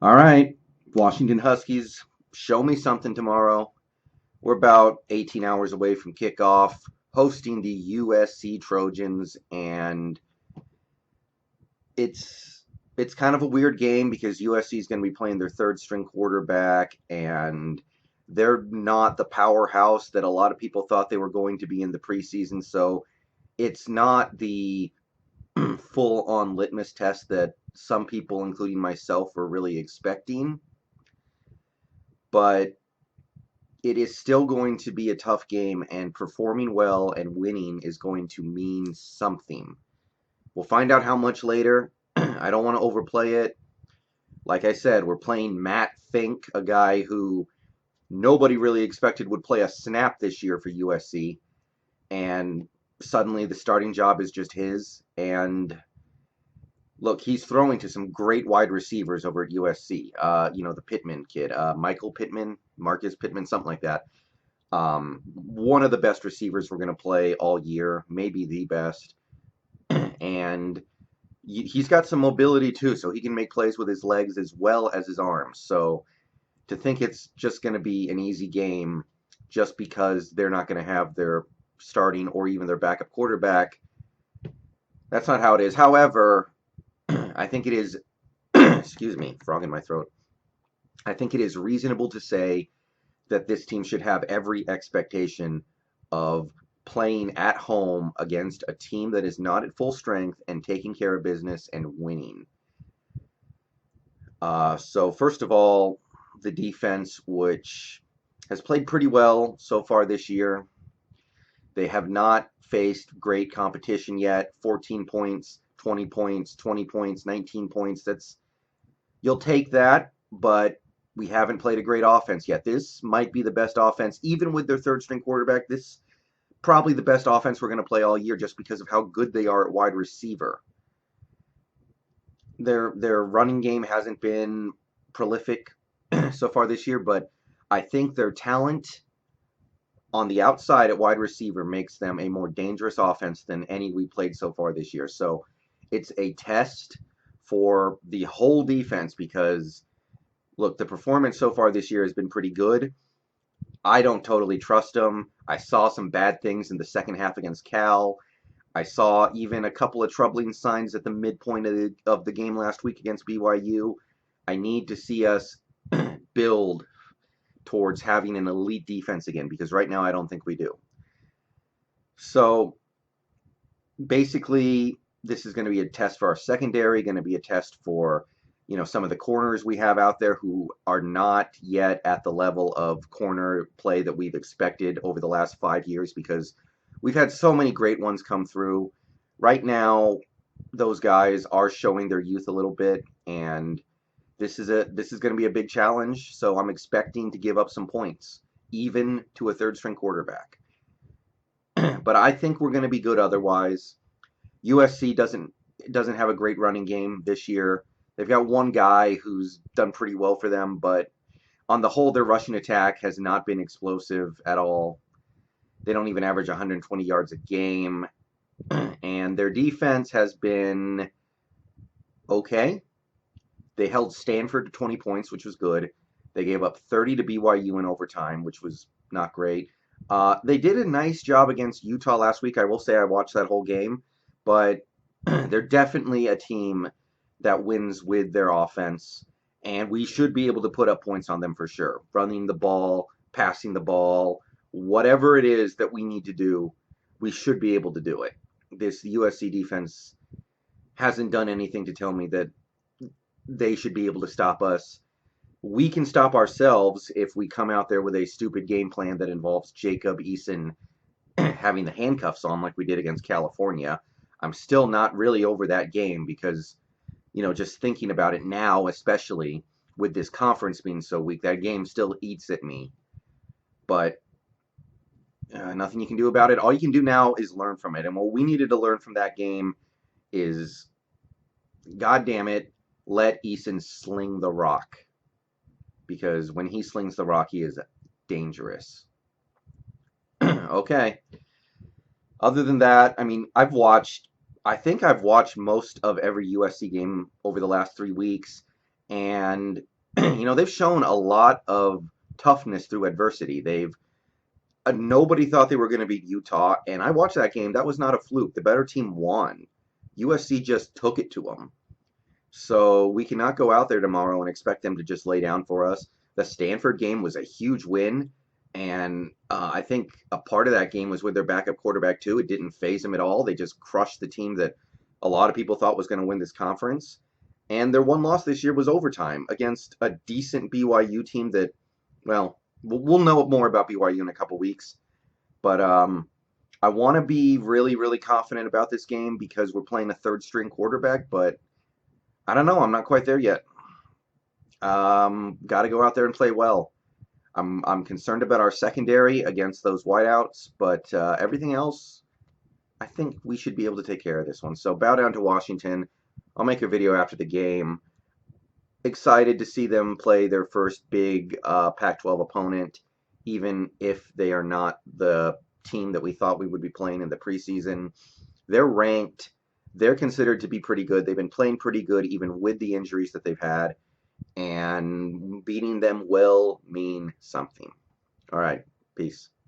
All right, Washington Huskies, show me something tomorrow. We're about 18 hours away from kickoff, hosting the USC Trojans, and it's it's kind of a weird game because USC is going to be playing their third string quarterback, and they're not the powerhouse that a lot of people thought they were going to be in the preseason. So it's not the full on litmus test that some people, including myself, were really expecting. But it is still going to be a tough game, and performing well and winning is going to mean something. We'll find out how much later. I don't want to overplay it. Like I said, we're playing Matt Fink, a guy who nobody really expected would play a snap this year for USC, and suddenly the starting job is just his. And look, he's throwing to some great wide receivers over at USC. The Pittman kid, Michael Pittman, Marcus Pittman, something like that. One of the best receivers we're going to play all year, maybe the best. And he's got some mobility too, so he can make plays with his legs as well as his arms. So to think it's just going to be an easy game just because they're not going to have their starting or even their backup quarterback, that's not how it is. However, I think it is, excuse me, frog in my throat. I think it is reasonable to say that this team should have every expectation of playing at home against a team that is not at full strength and taking care of business and winning. So first of all, the defense, which has played pretty well so far this year. They have not faced great competition yet. 14 points, 20 points, 20 points, 19 points. You'll take that, but we haven't played a great offense yet. This might be the best offense, even with their third string quarterback. This probably the best offense we're going to play all year just because of how good they are at wide receiver. Their running game hasn't been prolific so far this year, but I think their talent on the outside at wide receiver makes them a more dangerous offense than any we played so far this year. So it's a test for the whole defense because look, the performance so far this year has been pretty good. I don't totally trust them. I saw some bad things in the second half against Cal. I saw even a couple of troubling signs at the midpoint of the game last week against BYU. I need to see us build towards having an elite defense again because right now I don't think we do. So basically, this is going to be a test for our secondary, going to be a test for some of the corners we have out there who are not yet at the level of corner play that we've expected over the last 5 years because we've had so many great ones come through. Right now, those guys are showing their youth a little bit, and this is going to be a big challenge. So I'm expecting to give up some points, even to a third string quarterback. But I think we're going to be good otherwise. USC doesn't have a great running game this year. They've got one guy who's done pretty well for them, but on the whole, their rushing attack has not been explosive at all. They don't even average 120 yards a game, and their defense has been okay. They held Stanford to 20 points, which was good. They gave up 30 to BYU in overtime, which was not great. They did a nice job against Utah last week. I will say I watched that whole game, but they're definitely a team that wins with their offense, and we should be able to put up points on them for sure. Running the ball, passing the ball, whatever it is that we need to do, we should be able to do it. This USC defense hasn't done anything to tell me that they should be able to stop us. We can stop ourselves if we come out there with a stupid game plan that involves Jacob Eason having the handcuffs on like we did against California. I'm still not really over that game because, just thinking about it now, especially with this conference being so weak, that game still eats at me. But nothing you can do about it. All you can do now is learn from it. And what we needed to learn from that game is, God damn it, let Eason sling the rock. Because when he slings the rock, he is dangerous. Okay. Other than that, I mean, I think I've watched most of every USC game over the last 3 weeks, And they've shown a lot of toughness through adversity. They've Nobody thought they were going to beat Utah, and I watched that game. That was not a fluke. The better team won. USC just took it to them. So we cannot go out there tomorrow and expect them to just lay down for us. The Stanford game was a huge win, and I think a part of that game was with their backup quarterback too. It didn't phase them at all. They just crushed the team that a lot of people thought was going to win this conference. And their one loss this year was overtime against a decent BYU team that, well, we'll know more about BYU in a couple weeks. But I want to be really, really confident about this game because we're playing a third string quarterback, but I don't know. I'm not quite there yet. Got to go out there and play well. I'm concerned about our secondary against those wideouts, but everything else, I think we should be able to take care of this one. So bow down to Washington. I'll make a video after the game. Excited to see them play their first big Pac-12 opponent, even if they are not the team that we thought we would be playing in the preseason. They're ranked. They're considered to be pretty good. They've been playing pretty good even with the injuries that they've had, and beating them will mean something. All right, peace.